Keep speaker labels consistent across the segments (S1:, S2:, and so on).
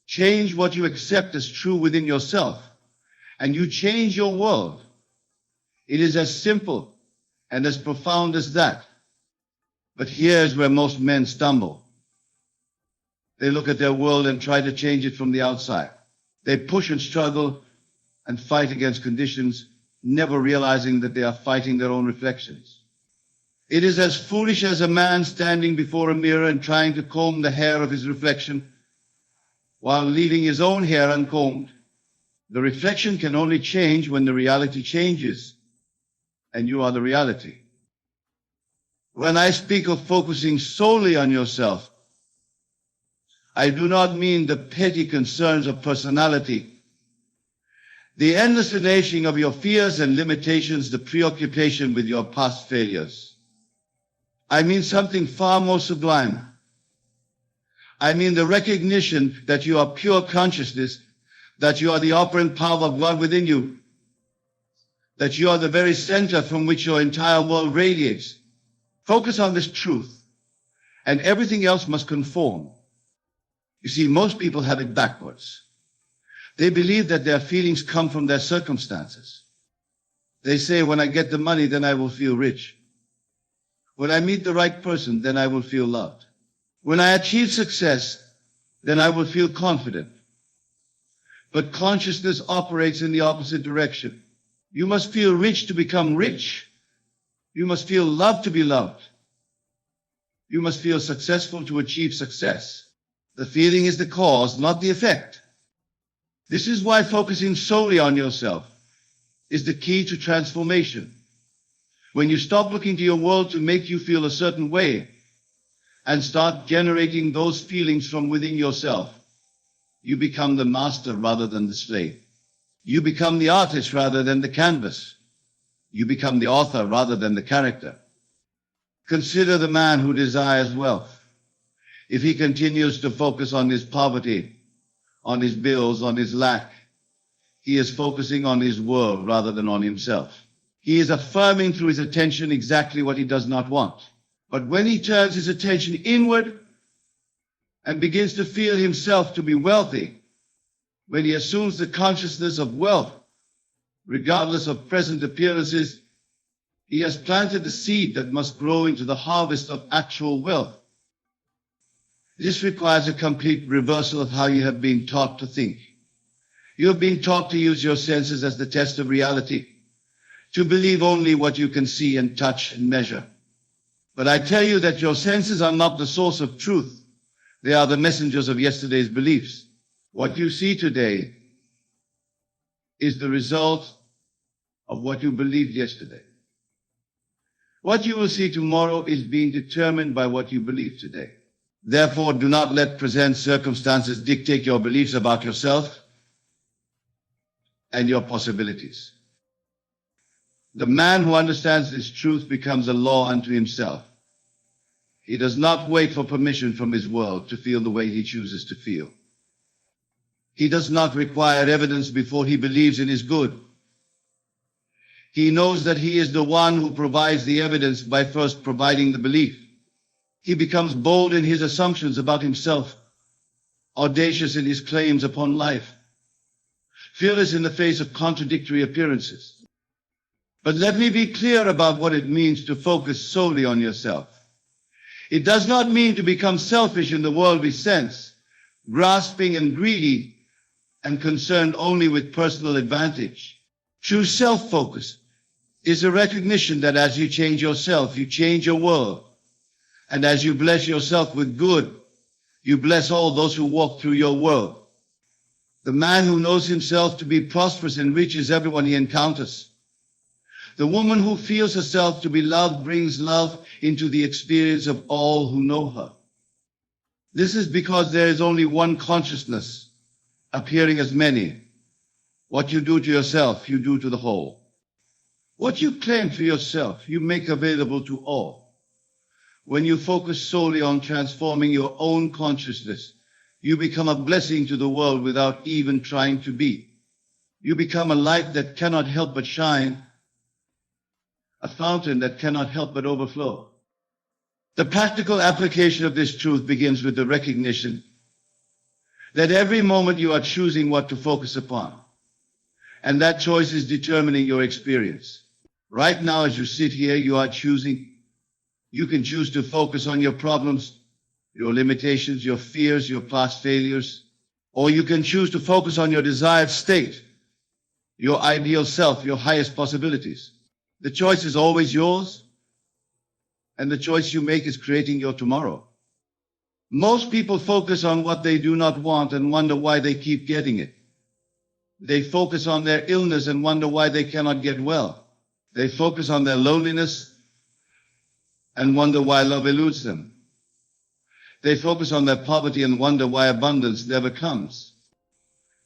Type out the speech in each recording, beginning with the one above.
S1: Change what you accept as true within yourself, and you change your world. It is as simple and as profound as that. But here's where most men stumble. They look at their world and try to change it from the outside. They push and struggle and fight against conditions, never realizing that they are fighting their own reflections. It is as foolish as a man standing before a mirror and trying to comb the hair of his reflection while leaving his own hair uncombed. The reflection can only change when the reality changes, and you are the reality. When I speak of focusing solely on yourself, I do not mean the petty concerns of personality, the endless reneging of your fears and limitations, the preoccupation with your past failures. I mean something far more sublime. I mean the recognition that you are pure consciousness, that you are the operant power of God within you, that you are the very center from which your entire world radiates. Focus on this truth, and everything else must conform. You see, most people have it backwards. They believe that their feelings come from their circumstances. They say, when I get the money, then I will feel rich. When I meet the right person, then I will feel loved. When I achieve success, then I will feel confident. But consciousness operates in the opposite direction. You must feel rich to become rich. You must feel loved to be loved. You must feel successful to achieve success. The feeling is the cause, not the effect. This is why focusing solely on yourself is the key to transformation. When you stop looking to your world to make you feel a certain way and start generating those feelings from within yourself, you become the master rather than the slave. You become the artist rather than the canvas. You become the author rather than the character. Consider the man who desires wealth. If he continues to focus on his poverty, on his bills, on his lack, he is focusing on his world rather than on himself. He is affirming through his attention exactly what he does not want. But when he turns his attention inward and begins to feel himself to be wealthy, when he assumes the consciousness of wealth, regardless of present appearances, he has planted the seed that must grow into the harvest of actual wealth. This requires a complete reversal of how you have been taught to think. You have been taught to use your senses as the test of reality, to believe only what you can see and touch and measure. But I tell you that your senses are not the source of truth. They are the messengers of yesterday's beliefs. What you see today is the result of what you believed yesterday. What you will see tomorrow is being determined by what you believe today. Therefore, do not let present circumstances dictate your beliefs about yourself and your possibilities. The man who understands this truth becomes a law unto himself. He does not wait for permission from his world to feel the way he chooses to feel. He does not require evidence before he believes in his good. He knows that he is the one who provides the evidence by first providing the belief. He becomes bold in his assumptions about himself, audacious in his claims upon life, fearless in the face of contradictory appearances. But let me be clear about what it means to focus solely on yourself. It does not mean to become selfish in the worldly sense, grasping and greedy and concerned only with personal advantage. True self-focus is a recognition that as you change yourself, you change your world. And as you bless yourself with good, you bless all those who walk through your world. The man who knows himself to be prosperous enriches everyone he encounters. The woman who feels herself to be loved brings love into the experience of all who know her. This is because there is only one consciousness, appearing as many. What you do to yourself, you do to the whole. What you claim for yourself, you make available to all. When you focus solely on transforming your own consciousness, you become a blessing to the world without even trying to be. You become a light that cannot help but shine, a fountain that cannot help but overflow. The practical application of this truth begins with the recognition That every moment you are choosing what to focus upon. And that choice is determining your experience. Right now, as you sit here, you are choosing. You can choose to focus on your problems, your limitations, your fears, your past failures, or you can choose to focus on your desired state, your ideal self, your highest possibilities. The choice is always yours, and the choice you make is creating your tomorrow. Most people focus on what they do not want and wonder why they keep getting it. They focus on their illness and wonder why they cannot get well. They focus on their loneliness and wonder why love eludes them. They focus on their poverty and wonder why abundance never comes.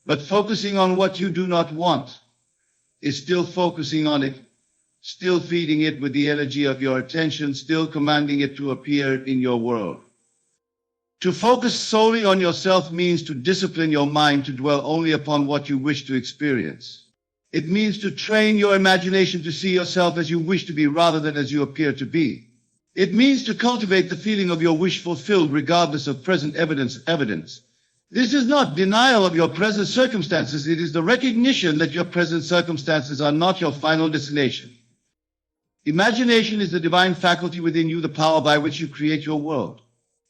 S1: But focusing on what you do not want is still focusing on it, still feeding it with the energy of your attention, still commanding it to appear in your world. To focus solely on yourself means to discipline your mind to dwell only upon what you wish to experience. It means to train your imagination to see yourself as you wish to be rather than as you appear to be. It means to cultivate the feeling of your wish fulfilled regardless of present evidence. This is not denial of your present circumstances. It is the recognition that your present circumstances are not your final destination. Imagination is the divine faculty within you, the power by which you create your world.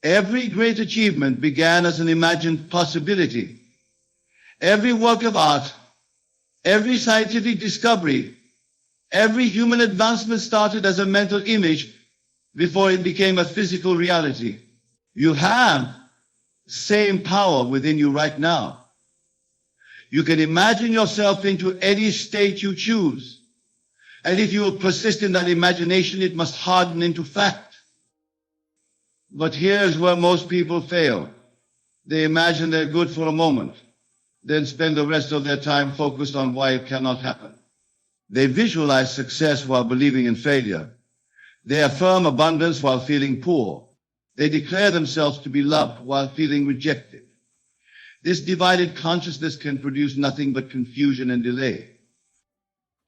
S1: Every great achievement began as an imagined possibility. Every work of art, every scientific discovery, every human advancement started as a mental image before it became a physical reality. You have the same power within you right now. You can imagine yourself into any state you choose. And if you will persist in that imagination, it must harden into fact. But here's where most people fail. They imagine they're good for a moment, then spend the rest of their time focused on why it cannot happen. They visualize success while believing in failure. They affirm abundance while feeling poor. They declare themselves to be loved while feeling rejected. This divided consciousness can produce nothing but confusion and delay.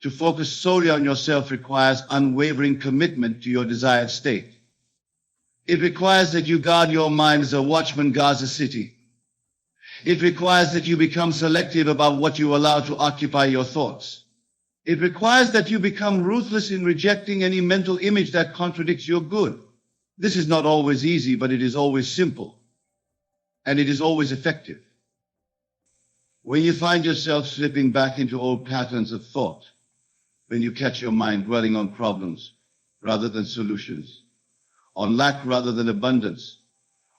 S1: To focus solely on yourself requires unwavering commitment to your desired state. It requires that you guard your mind as a watchman guards a city. It requires that you become selective about what you allow to occupy your thoughts. It requires that you become ruthless in rejecting any mental image that contradicts your good. This is not always easy, but it is always simple. And it is always effective. When you find yourself slipping back into old patterns of thought, when you catch your mind dwelling on problems rather than solutions, on lack rather than abundance,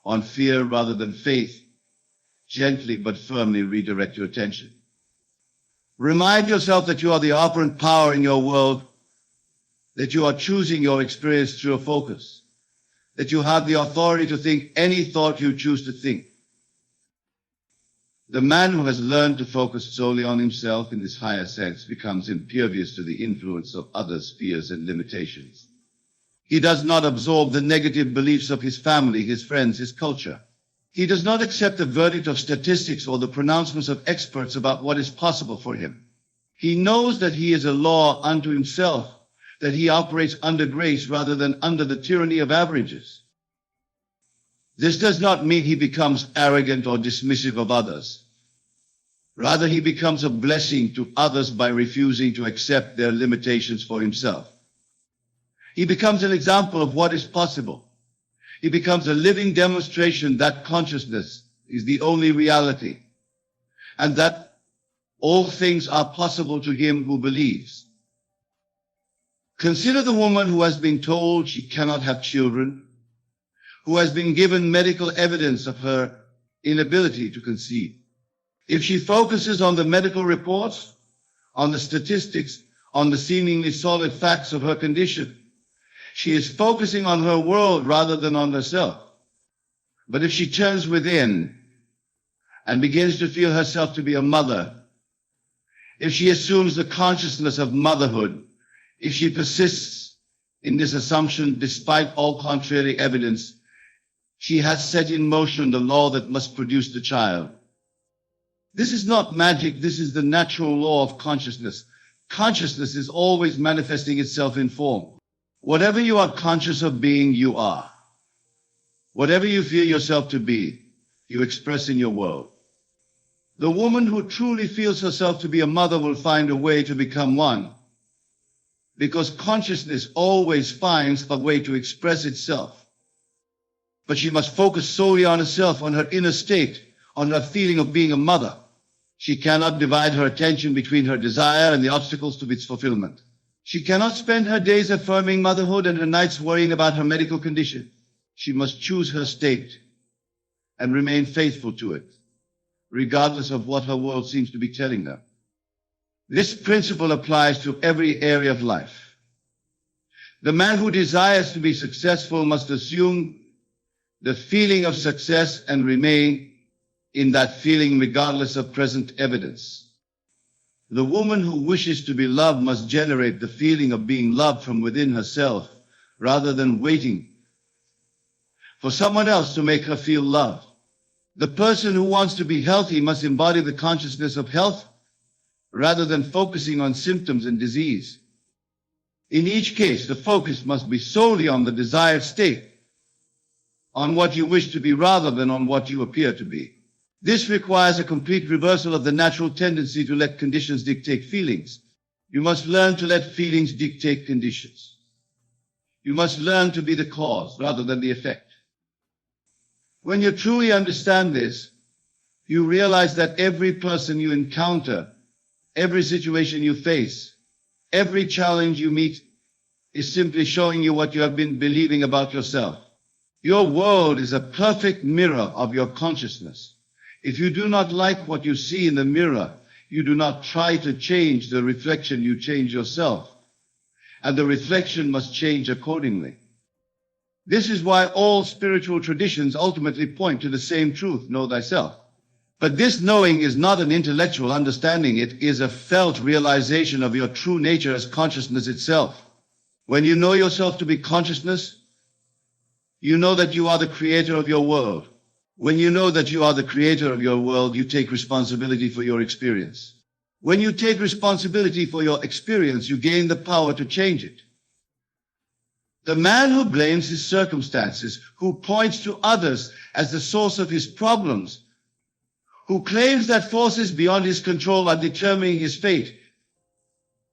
S1: on fear rather than faith, gently but firmly redirect your attention. Remind yourself that you are the operant power in your world, that you are choosing your experience through a focus, that you have the authority to think any thought you choose to think. The man who has learned to focus solely on himself in this higher sense becomes impervious to the influence of others' fears and limitations. He does not absorb the negative beliefs of his family, his friends, his culture. He does not accept the verdict of statistics or the pronouncements of experts about what is possible for him. He knows that he is a law unto himself, that he operates under grace rather than under the tyranny of averages. This does not mean he becomes arrogant or dismissive of others. Rather, he becomes a blessing to others by refusing to accept their limitations for himself. He becomes an example of what is possible. He becomes a living demonstration that consciousness is the only reality, and that all things are possible to him who believes. Consider the woman who has been told she cannot have children, who has been given medical evidence of her inability to conceive. If she focuses on the medical reports, on the statistics, on the seemingly solid facts of her condition, she is focusing on her world rather than on herself. But if she turns within and begins to feel herself to be a mother, if she assumes the consciousness of motherhood, if she persists in this assumption despite all contrary evidence, she has set in motion the law that must produce the child. This is not magic, this is the natural law of consciousness. Consciousness is always manifesting itself in form. Whatever you are conscious of being, you are. Whatever you feel yourself to be, you express in your world. The woman who truly feels herself to be a mother will find a way to become one, because consciousness always finds a way to express itself. But she must focus solely on herself, on her inner state, on her feeling of being a mother. She cannot divide her attention between her desire and the obstacles to its fulfillment. She cannot spend her days affirming motherhood and her nights worrying about her medical condition. She must choose her state and remain faithful to it, regardless of what her world seems to be telling her. This principle applies to every area of life. The man who desires to be successful must assume the feeling of success and remain in that feeling regardless of present evidence. The woman who wishes to be loved must generate the feeling of being loved from within herself, rather than waiting for someone else to make her feel loved. The person who wants to be healthy must embody the consciousness of health, rather than focusing on symptoms and disease. In each case, the focus must be solely on the desired state, on what you wish to be rather than on what you appear to be. This requires a complete reversal of the natural tendency to let conditions dictate feelings. You must learn to let feelings dictate conditions. You must learn to be the cause rather than the effect. When you truly understand this, you realize that every person you encounter, every situation you face, every challenge you meet is simply showing you what you have been believing about yourself. Your world is a perfect mirror of your consciousness. If you do not like what you see in the mirror, you do not try to change the reflection, you change yourself. And the reflection must change accordingly. This is why all spiritual traditions ultimately point to the same truth, know thyself. But this knowing is not an intellectual understanding, it is a felt realization of your true nature as consciousness itself. When you know yourself to be consciousness, you know that you are the creator of your world. When you know that you are the creator of your world, you take responsibility for your experience. When you take responsibility for your experience, you gain the power to change it. The man who blames his circumstances, who points to others as the source of his problems, who claims that forces beyond his control are determining his fate,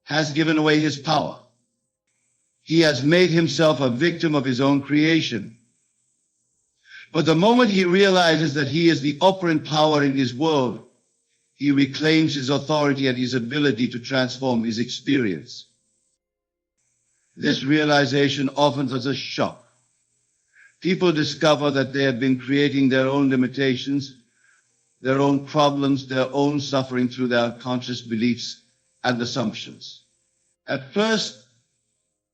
S1: has given away his power. He has made himself a victim of his own creation. But the moment he realizes that he is the operant power in his world, he reclaims his authority and his ability to transform his experience. This realization often is a shock. People discover that they have been creating their own limitations, their own problems, their own suffering through their conscious beliefs and assumptions. At first,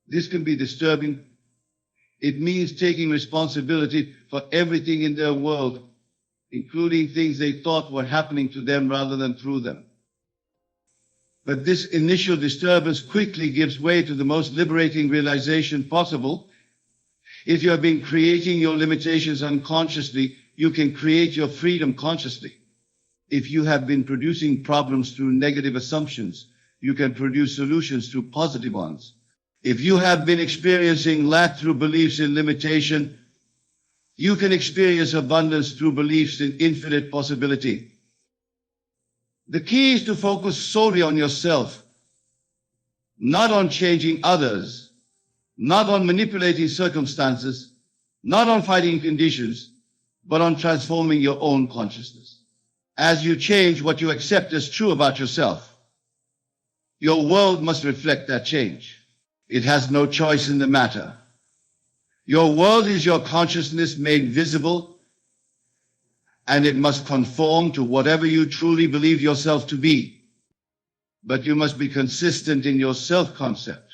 S1: this can be disturbing. It means taking responsibility for everything in their world, including things they thought were happening to them rather than through them. But this initial disturbance quickly gives way to the most liberating realization possible. If you have been creating your limitations unconsciously, you can create your freedom consciously. If you have been producing problems through negative assumptions, you can produce solutions through positive ones. If you have been experiencing lack through beliefs in limitation, you can experience abundance through beliefs in infinite possibility. The key is to focus solely on yourself, not on changing others, not on manipulating circumstances, not on fighting conditions, but on transforming your own consciousness. As you change what you accept as true about yourself, your world must reflect that change. It has no choice in the matter. Your world is your consciousness made visible, and it must conform to whatever you truly believe yourself to be. But you must be consistent in your self-concept.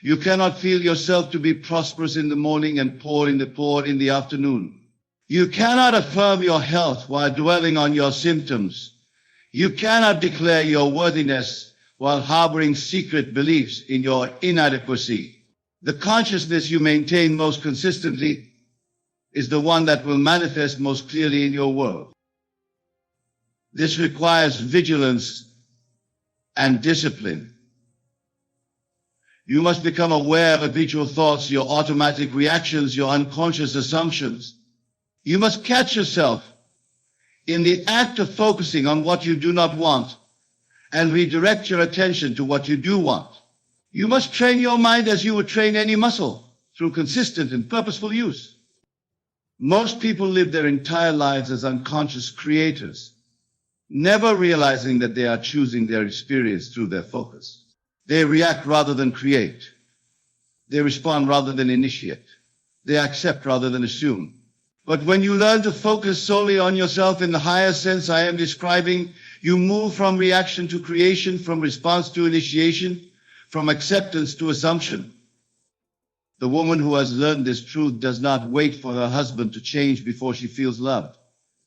S1: You cannot feel yourself to be prosperous in the morning and poor in the afternoon. You cannot affirm your health while dwelling on your symptoms. You cannot declare your worthiness while harboring secret beliefs in your inadequacy. The consciousness you maintain most consistently is the one that will manifest most clearly in your world. This requires vigilance and discipline. You must become aware of habitual thoughts, your automatic reactions, your unconscious assumptions. You must catch yourself In the act of focusing on what you do not want and redirect your attention to what you do want, you must train your mind as you would train any muscle through consistent and purposeful use. Most people live their entire lives as unconscious creators, never realizing that they are choosing their experience through their focus. They react rather than create. They respond rather than initiate. They accept rather than assume. But when you learn to focus solely on yourself in the higher sense I am describing, you move from reaction to creation, from response to initiation, from acceptance to assumption. The woman who has learned this truth does not wait for her husband to change before she feels loved.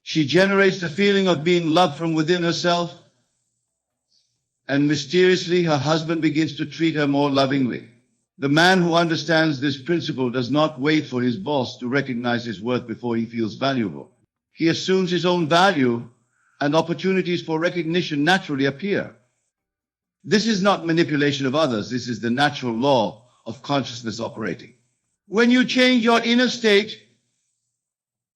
S1: She generates the feeling of being loved from within herself, and mysteriously her husband begins to treat her more lovingly. The man who understands this principle does not wait for his boss to recognize his worth before he feels valuable. He assumes his own value, and opportunities for recognition naturally appear. This is not manipulation of others. This is the natural law of consciousness operating. When you change your inner state,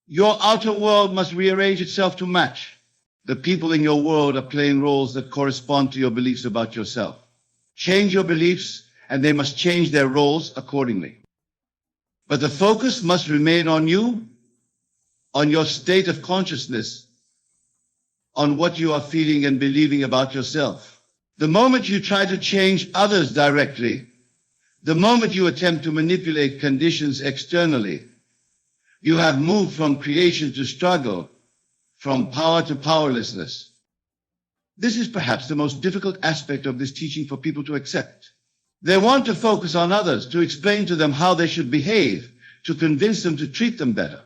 S1: your outer world must rearrange itself to match. The people in your world are playing roles that correspond to your beliefs about yourself. Change your beliefs, and they must change their roles accordingly. But the focus must remain on you, on your state of consciousness, on what you are feeling and believing about yourself. The moment you try to change others directly, the moment you attempt to manipulate conditions externally, you have moved from creation to struggle, from power to powerlessness. This is perhaps the most difficult aspect of this teaching for people to accept. They want to focus on others, to explain to them how they should behave, to convince them to treat them better.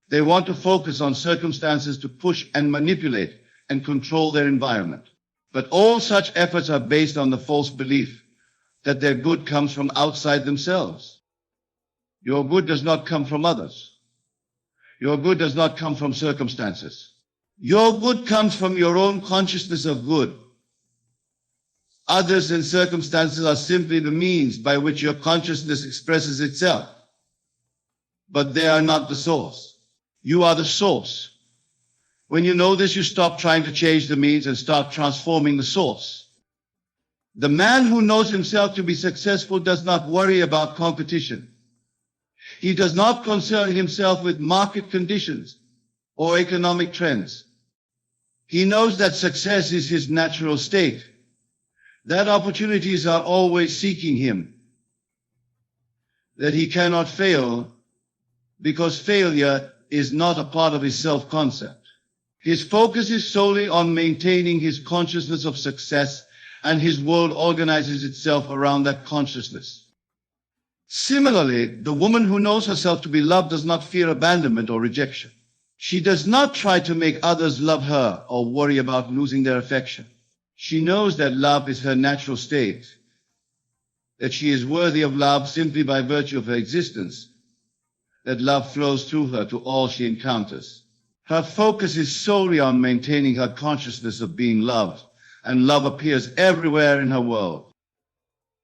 S1: They want to focus on circumstances to push and manipulate and control their environment. But all such efforts are based on the false belief that their good comes from outside themselves. Your good does not come from others. Your good does not come from circumstances. Your good comes from your own consciousness of good. Others and circumstances are simply the means by which your consciousness expresses itself. But they are not the source. You are the source. When you know this, you stop trying to change the means and start transforming the source. The man who knows himself to be successful does not worry about competition. He does not concern himself with market conditions or economic trends. He knows that success is his natural state, that opportunities are always seeking him, that he cannot fail because failure is not a part of his self-concept. His focus is solely on maintaining his consciousness of success, and his world organizes itself around that consciousness. Similarly, the woman who knows herself to be loved does not fear abandonment or rejection. She does not try to make others love her or worry about losing their affection. She knows that love is her natural state, that she is worthy of love simply by virtue of her existence, that love flows through her to all she encounters. Her focus is solely on maintaining her consciousness of being loved, and love appears everywhere in her world.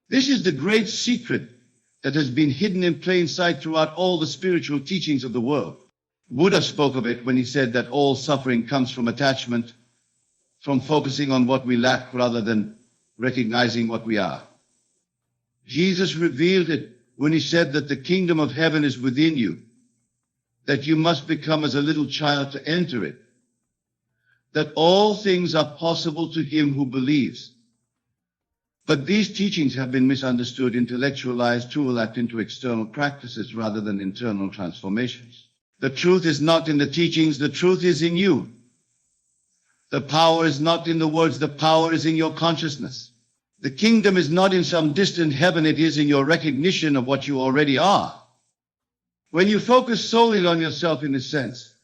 S1: This is the great secret that has been hidden in plain sight throughout all the spiritual teachings of the world. Buddha spoke of it when he said that all suffering comes from attachment, from focusing on what we lack rather than recognizing what we are. Jesus revealed it when he said that the kingdom of heaven is within you, that you must become as a little child to enter it, that all things are possible to him who believes. But these teachings have been misunderstood, intellectualized, tool-lapped into external practices rather than internal transformations. The truth is not in the teachings, the truth is in you. The power is not in the words, the power is in your consciousness. The kingdom is not in some distant heaven, it is in your recognition of what you already are. When you focus solely on yourself in this sense,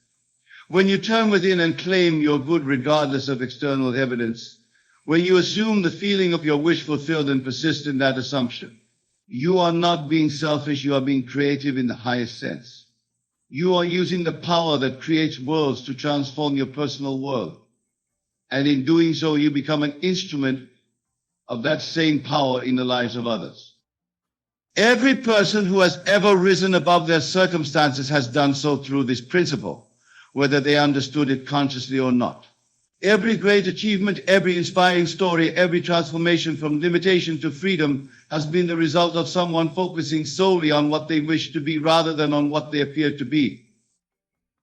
S1: when you turn within and claim your good regardless of external evidence, when you assume the feeling of your wish fulfilled and persist in that assumption, you are not being selfish, you are being creative in the highest sense. You are using the power that creates worlds to transform your personal world. And in doing so, you become an instrument of that same power in the lives of others. Every person who has ever risen above their circumstances has done so through this principle. whether they understood it consciously or not. Every great achievement, every inspiring story, every transformation from limitation to freedom has been the result of someone focusing solely on what they wish to be rather than on what they appear to be.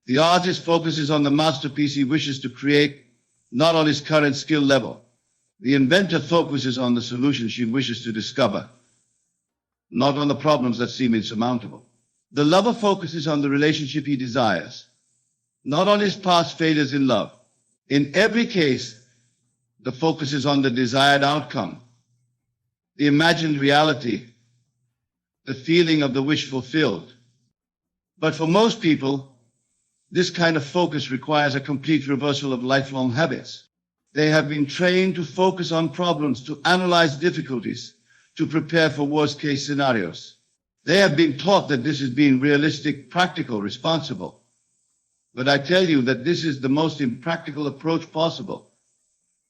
S1: The artist focuses on the masterpiece he wishes to create, not on his current skill level. The inventor focuses on the solution she wishes to discover, not on the problems that seem insurmountable. The lover focuses on the relationship he desires, not on his past failures in love. In every case, the focus is on the desired outcome, the imagined reality, the feeling of the wish fulfilled. But for most people, this kind of focus requires a complete reversal of lifelong habits. They have been trained to focus on problems, to analyze difficulties, to prepare for worst-case scenarios. They have been taught that this is being realistic, practical, responsible. But I tell you that this is the most impractical approach possible,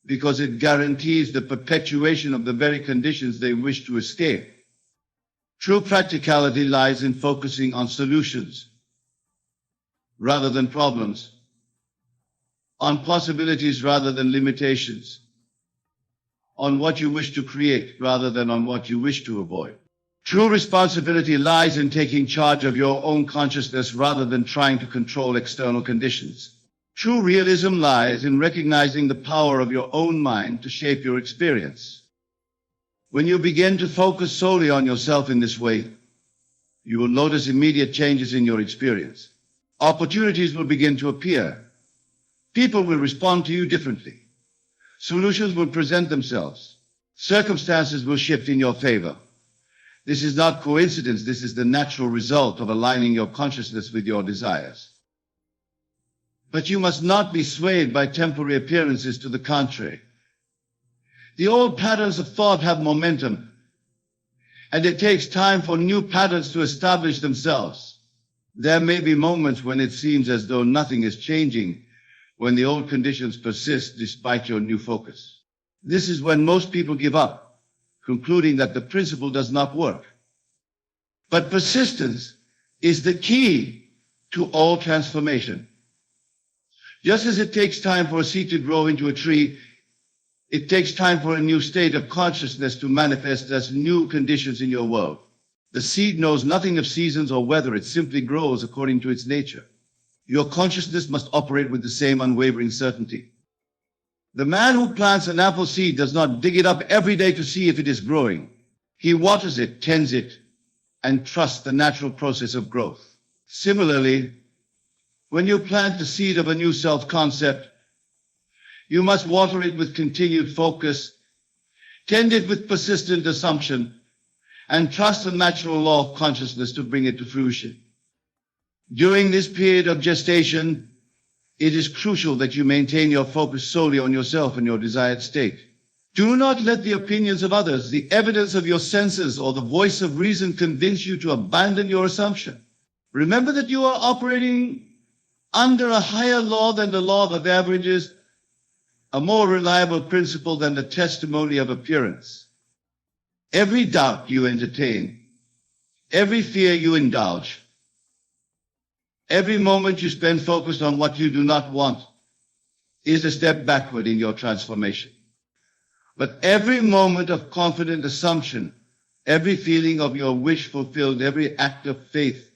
S1: because it guarantees the perpetuation of the very conditions they wish to escape. True practicality lies in focusing on solutions rather than problems, on possibilities rather than limitations, on what you wish to create rather than on what you wish to avoid. True responsibility lies in taking charge of your own consciousness rather than trying to control external conditions. True realism lies in recognizing the power of your own mind to shape your experience. When you begin to focus solely on yourself in this way, you will notice immediate changes in your experience. Opportunities will begin to appear. People will respond to you differently. Solutions will present themselves. Circumstances will shift in your favor. This is not coincidence. This is the natural result of aligning your consciousness with your desires. But you must not be swayed by temporary appearances to the contrary. The old patterns of thought have momentum, and it takes time for new patterns to establish themselves. There may be moments when it seems as though nothing is changing, when the old conditions persist despite your new focus. This is when most people give up, concluding that the principle does not work. But persistence is the key to all transformation. Just as it takes time for a seed to grow into a tree, it takes time for a new state of consciousness to manifest as new conditions in your world. The seed knows nothing of seasons or weather. It simply grows according to its nature. Your consciousness must operate with the same unwavering certainty. The man who plants an apple seed does not dig it up every day to see if it is growing. He waters it, tends it, and trusts the natural process of growth. Similarly, when you plant the seed of a new self-concept, you must water it with continued focus, tend it with persistent assumption, and trust the natural law of consciousness to bring it to fruition. During this period of gestation, it is crucial that you maintain your focus solely on yourself and your desired state. Do not let the opinions of others, the evidence of your senses, or the voice of reason convince you to abandon your assumption. Remember that you are operating under a higher law than the law of averages, a more reliable principle than the testimony of appearance. Every doubt you entertain, every fear you indulge, every moment you spend focused on what you do not want is a step backward in your transformation. But every moment of confident assumption, every feeling of your wish fulfilled, every act of faith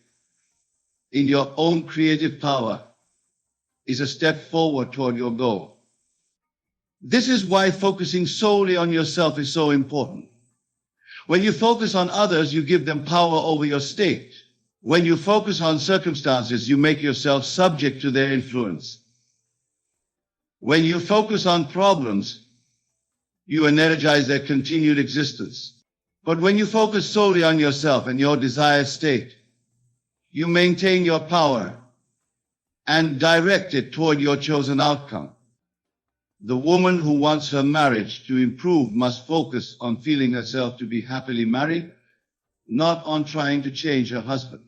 S1: in your own creative power is a step forward toward your goal. This is why focusing solely on yourself is so important. When you focus on others, you give them power over your state. When you focus on circumstances, you make yourself subject to their influence. When you focus on problems, you energize their continued existence. But when you focus solely on yourself and your desired state, you maintain your power and direct it toward your chosen outcome. The woman who wants her marriage to improve must focus on feeling herself to be happily married, not on trying to change her husband.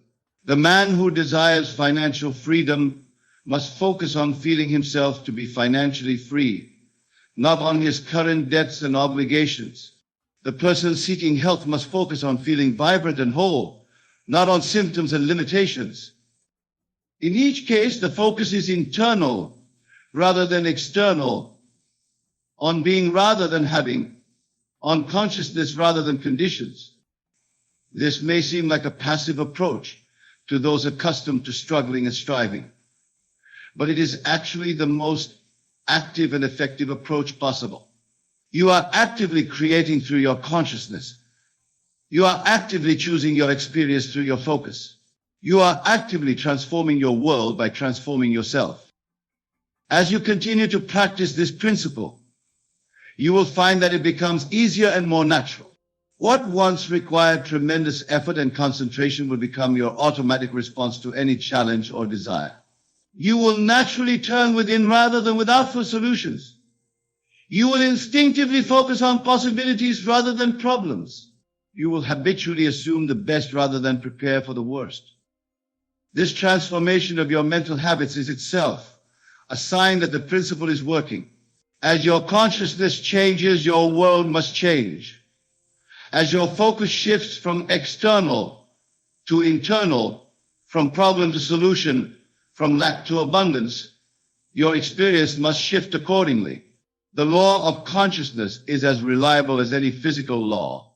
S1: The man who desires financial freedom must focus on feeling himself to be financially free, not on his current debts and obligations. The person seeking health must focus on feeling vibrant and whole, not on symptoms and limitations. In each case, the focus is internal rather than external, on being rather than having, on consciousness rather than conditions. This may seem like a passive approach to those accustomed to struggling and striving, but it is actually the most active and effective approach possible. You are actively creating through your consciousness. You are actively choosing your experience through your focus. You are actively transforming your world by transforming yourself. As you continue to practice this principle, you will find that it becomes easier and more natural. What once required tremendous effort and concentration will become your automatic response to any challenge or desire. You will naturally turn within rather than without for solutions. You will instinctively focus on possibilities rather than problems. You will habitually assume the best rather than prepare for the worst. This transformation of your mental habits is itself a sign that the principle is working. As your consciousness changes, your world must change. As your focus shifts from external to internal, from problem to solution, from lack to abundance, your experience must shift accordingly. The law of consciousness is as reliable as any physical law,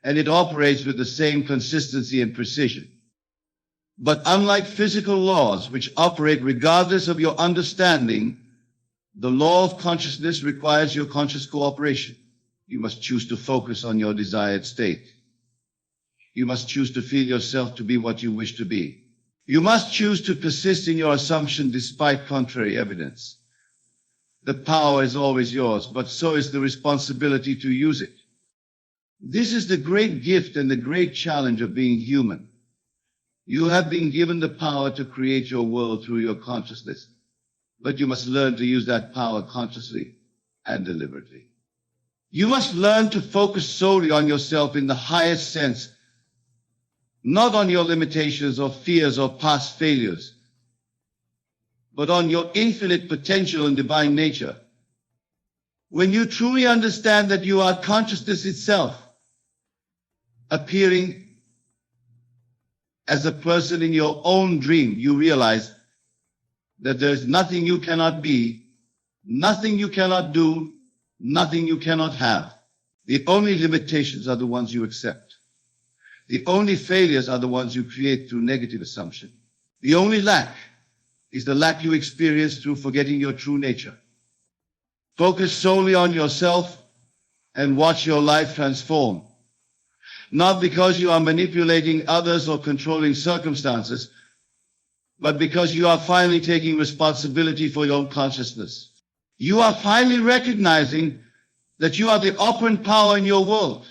S1: and it operates with the same consistency and precision. But unlike physical laws, which operate regardless of your understanding, the law of consciousness requires your conscious cooperation. You must choose to focus on your desired state. You must choose to feel yourself to be what you wish to be. You must choose to persist in your assumption despite contrary evidence. The power is always yours, but so is the responsibility to use it. This is the great gift and the great challenge of being human. You have been given the power to create your world through your consciousness, but you must learn to use that power consciously and deliberately. You must learn to focus solely on yourself in the highest sense, not on your limitations or fears or past failures, but on your infinite potential and divine nature. When you truly understand that you are consciousness itself, appearing as a person in your own dream, you realize that there is nothing you cannot be, nothing you cannot do, nothing you cannot have. The only limitations are the ones you accept. The only failures are the ones you create through negative assumption. The only lack is the lack you experience through forgetting your true nature. Focus solely on yourself and watch your life transform. Not because you are manipulating others or controlling circumstances, but because you are finally taking responsibility for your own consciousness. You are finally recognizing that you are the operant power in your world.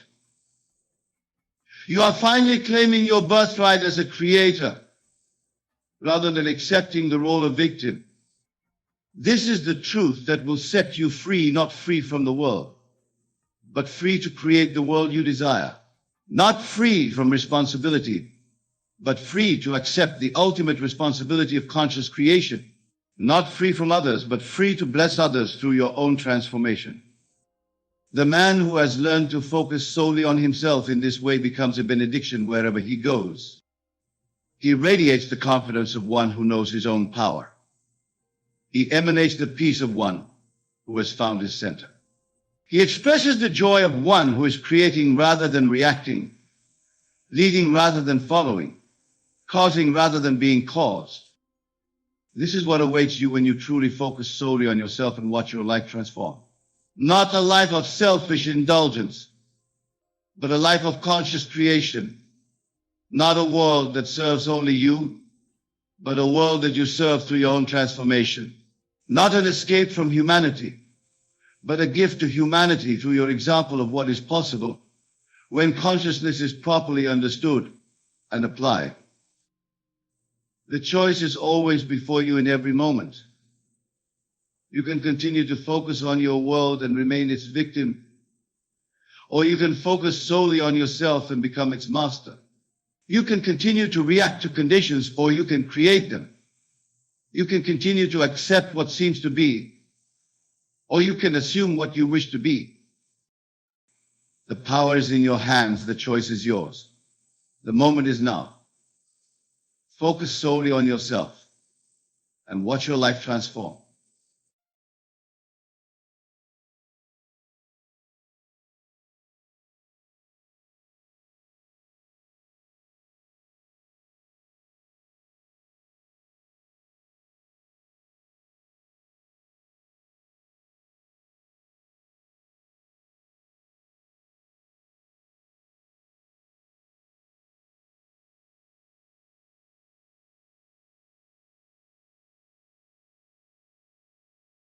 S1: You are finally claiming your birthright as a creator, rather than accepting the role of victim. This is the truth that will set you free, not free from the world, but free to create the world you desire. Not free from responsibility, but free to accept the ultimate responsibility of conscious creation. Not free from others, but free to bless others through your own transformation. The man who has learned to focus solely on himself in this way becomes a benediction wherever he goes. He radiates the confidence of one who knows his own power. He emanates the peace of one who has found his center. He expresses the joy of one who is creating rather than reacting, leading rather than following, causing rather than being caused. This is what awaits you when you truly focus solely on yourself and watch your life transform. Not a life of selfish indulgence, but a life of conscious creation. Not a world that serves only you, but a world that you serve through your own transformation. Not an escape from humanity, but a gift to humanity through your example of what is possible when consciousness is properly understood and applied. The choice is always before you in every moment. You can continue to focus on your world and remain its victim, or you can focus solely on yourself and become its master. You can continue to react to conditions, or you can create them. You can continue to accept what seems to be, or you can assume what you wish to be. The power is in your hands. The choice is yours. The moment is now. Focus solely on yourself and watch your life transform.